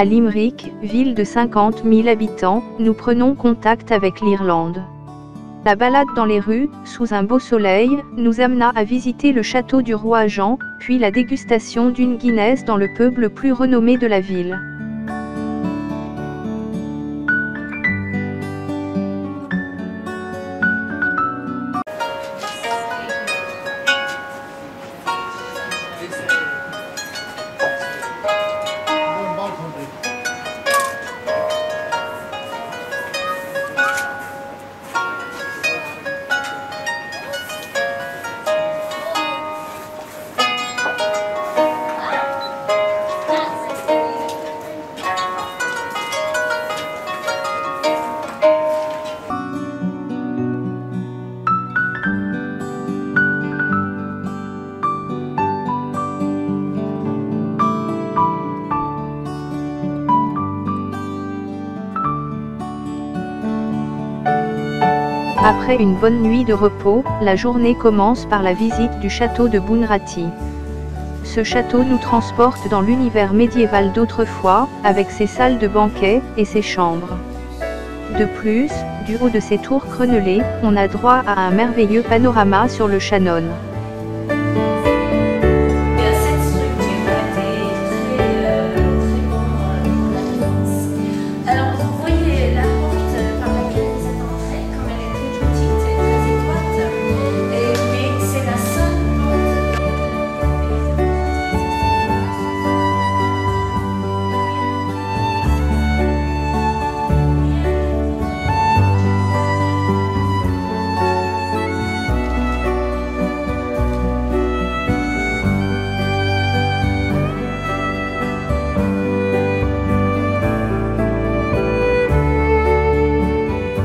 à Limerick, ville de 50 000 habitants, nous prenons contact avec l'Irlande. La balade dans les rues, sous un beau soleil, nous amena à visiter le château du roi Jean, puis la dégustation d'une Guinness dans le pub le plus renommé de la ville. Après une bonne nuit de repos, la journée commence par la visite du château de Bunratty. Ce château nous transporte dans l'univers médiéval d'autrefois, avec ses salles de banquet et ses chambres. De plus, du haut de ses tours crénelées, on a droit à un merveilleux panorama sur le Shannon.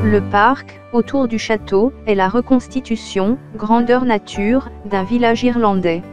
Le parc, autour du château, est la reconstitution, grandeur nature, d'un village irlandais.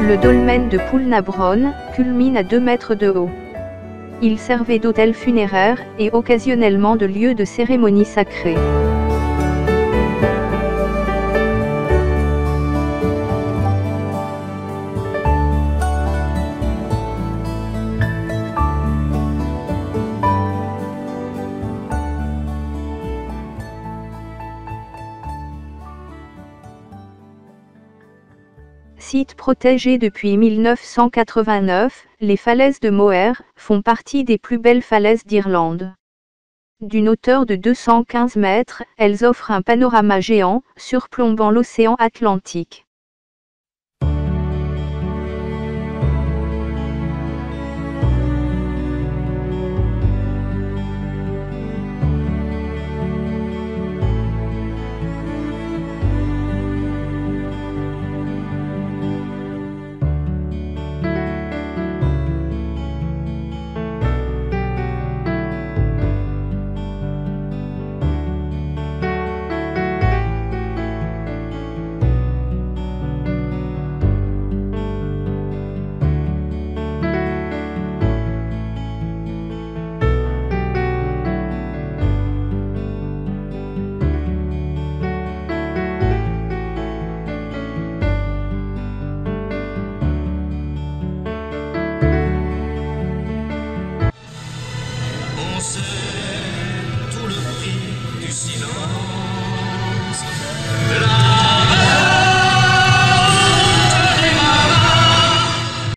Le dolmen de Poulnabrone culmine à 2 mètres de haut. Il servait d'hôtel funéraire et occasionnellement de lieu de cérémonie sacrée. Site protégé depuis 1989, les falaises de Moher font partie des plus belles falaises d'Irlande. D'une hauteur de 215 mètres, elles offrent un panorama géant, surplombant l'océan Atlantique.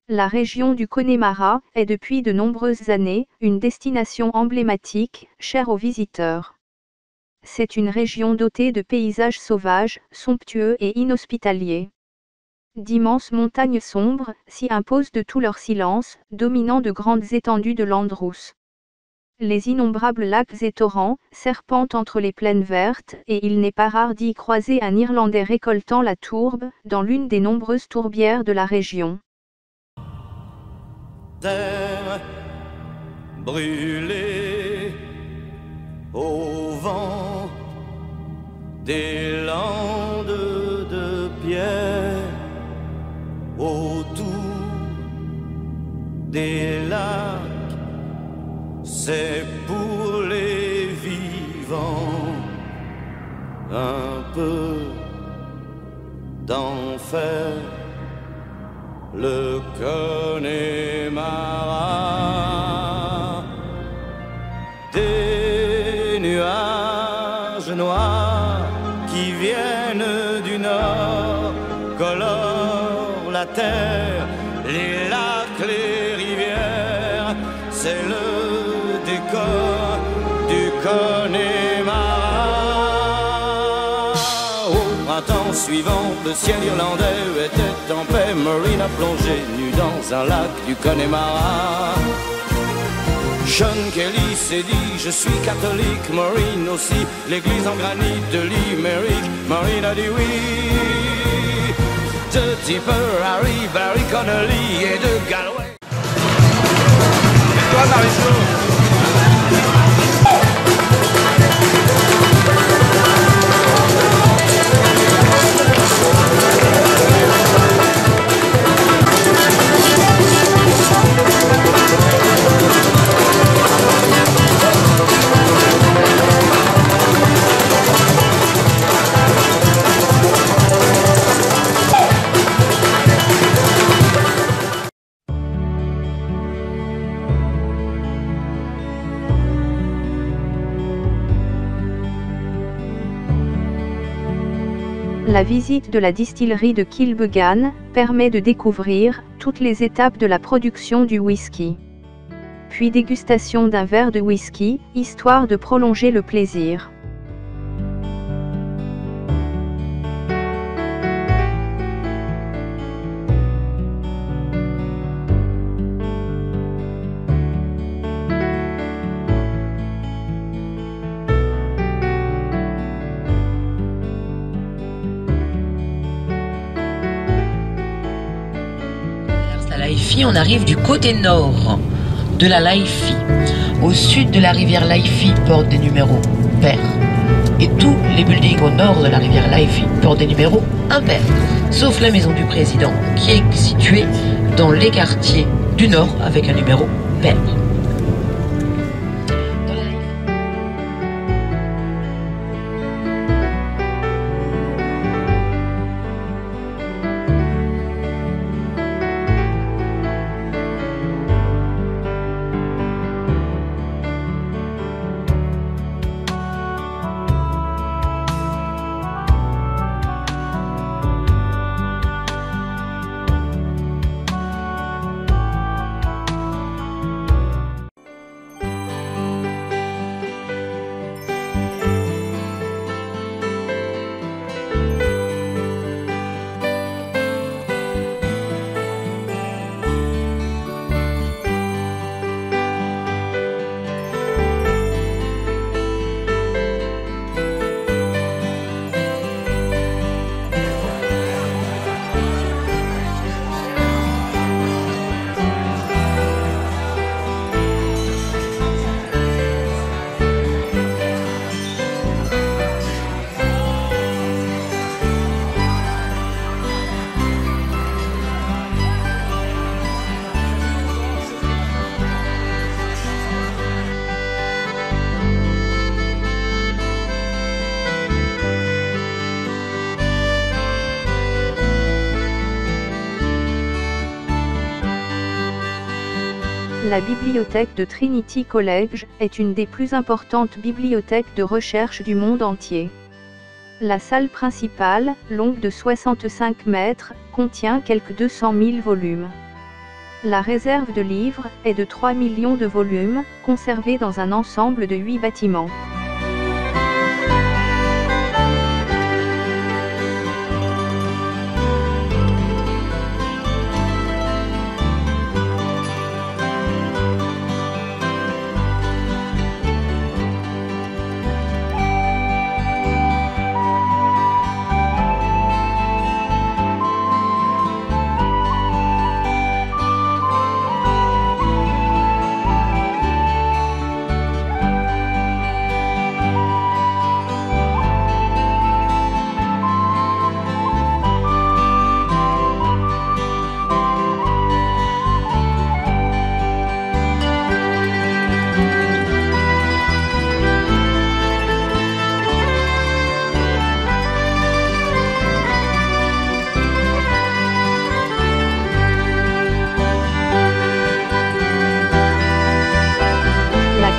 La région du Connemara est depuis de nombreuses années une destination emblématique, chère aux visiteurs. C'est une région dotée de paysages sauvages, somptueux et inhospitaliers. D'immenses montagnes sombres s'y imposent de tout leur silence, dominant de grandes étendues de landes rousses. les innombrables lacs et torrents serpentent entre les plaines vertes, et il n'est pas rare d'y croiser un Irlandais récoltant la tourbe, dans l'une des nombreuses tourbières de la région. Terre brûlée au vent des landes de pierre, autour des lacs, c'est pour les vivants un peu d'enfer. Le Connemara, des nuages noirs qui viennent du nord colorent la terre, les lacs, les rivières, c'est le décor du Connemara. Au printemps suivant, le ciel irlandais était en paix. Maureen a plongé nue dans un lac du Connemara. Sean Kelly s'est dit, je suis catholique. Maureen aussi, l'église en granit de Limerick. Maureen a dit oui. De Tipper, Harry, Barry Connolly et de Galway. Et toi, Marie-Jo? La visite de la distillerie de Kilbegan permet de découvrir toutes les étapes de la production du whisky. Puis dégustation d'un verre de whisky, histoire de prolonger le plaisir. On arrive du côté nord de la Liffey. Au sud de la rivière Liffey portent des numéros pairs. Et tous les buildings au nord de la rivière Liffey portent des numéros impairs. Sauf la maison du président qui est située dans les quartiers du nord avec un numéro pair. La bibliothèque de Trinity College est une des plus importantes bibliothèques de recherche du monde entier. La salle principale, longue de 65 mètres, contient quelques 200 000 volumes. La réserve de livres est de 3 millions de volumes, conservés dans un ensemble de 8 bâtiments.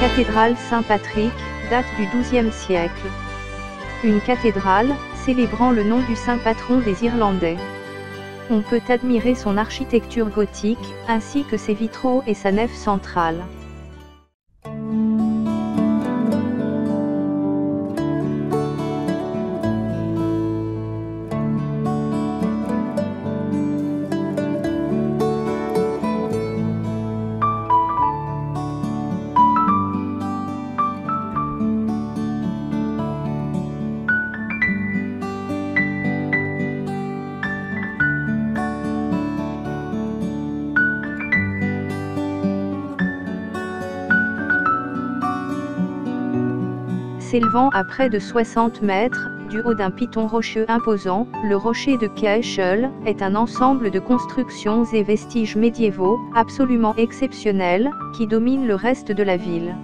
cathédrale Saint-Patrick date du XIIe siècle. Une cathédrale célébrant le nom du saint patron des Irlandais. On peut admirer son architecture gothique, ainsi que ses vitraux et sa nef centrale. S'élevant à près de 60 mètres, du haut d'un piton rocheux imposant, le rocher de Cashel est un ensemble de constructions et vestiges médiévaux, absolument exceptionnels, qui dominent le reste de la ville.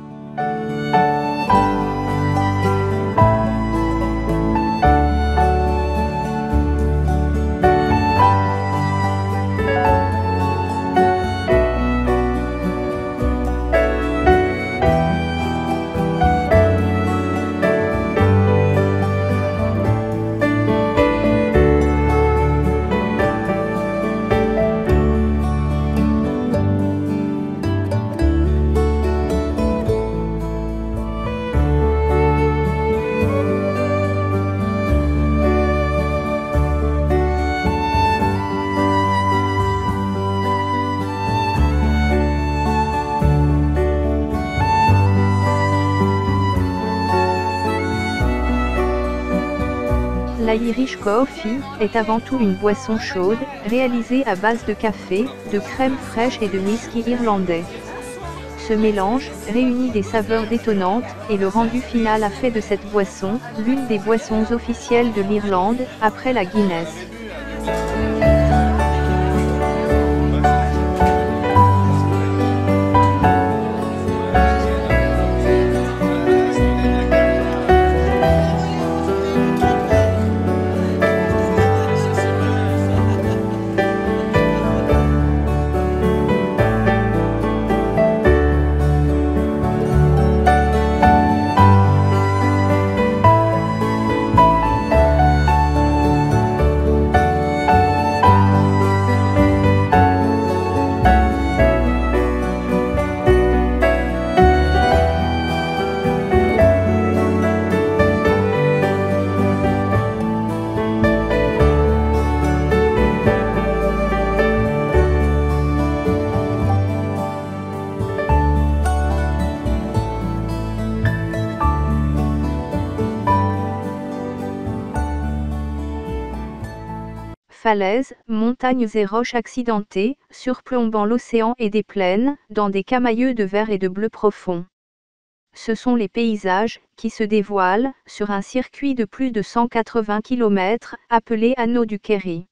L'Irish Coffee est avant tout une boisson chaude, réalisée à base de café, de crème fraîche et de whisky irlandais. Ce mélange réunit des saveurs détonnantes, et le rendu final a fait de cette boisson l'une des boissons officielles de l'Irlande, après la Guinness. Falaises, montagnes et roches accidentées, surplombant l'océan et des plaines, dans des camailleux de vert et de bleu profond. Ce sont les paysages qui se dévoilent sur un circuit de plus de 180 km, appelé Anneau du Kerry.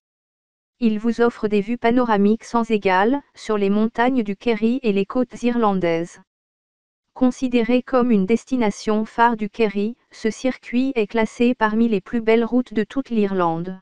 Il vous offre des vues panoramiques sans égales sur les montagnes du Kerry et les côtes irlandaises. Considéré comme une destination phare du Kerry, ce circuit est classé parmi les plus belles routes de toute l'Irlande.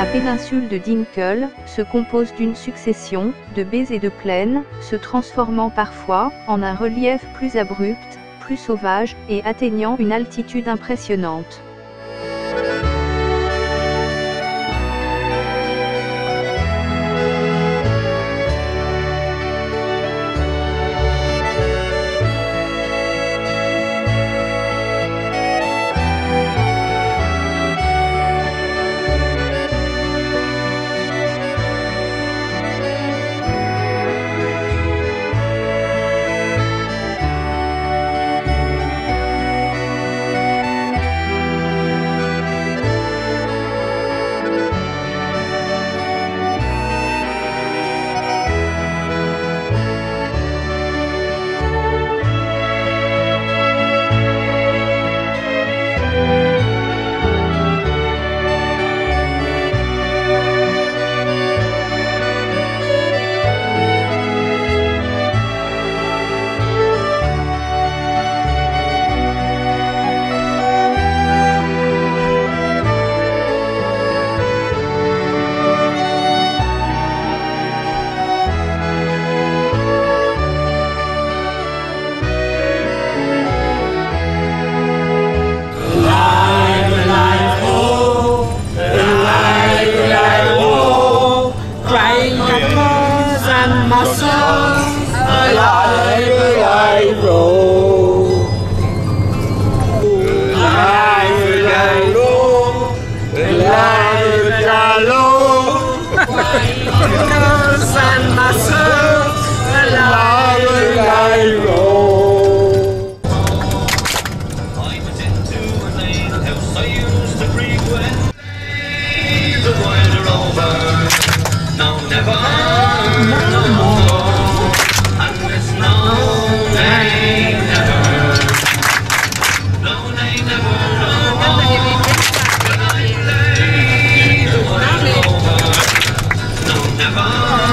La péninsule de Dinkel se compose d'une succession de baies et de plaines, se transformant parfois en un relief plus abrupt, plus sauvage, et atteignant une altitude impressionnante. Never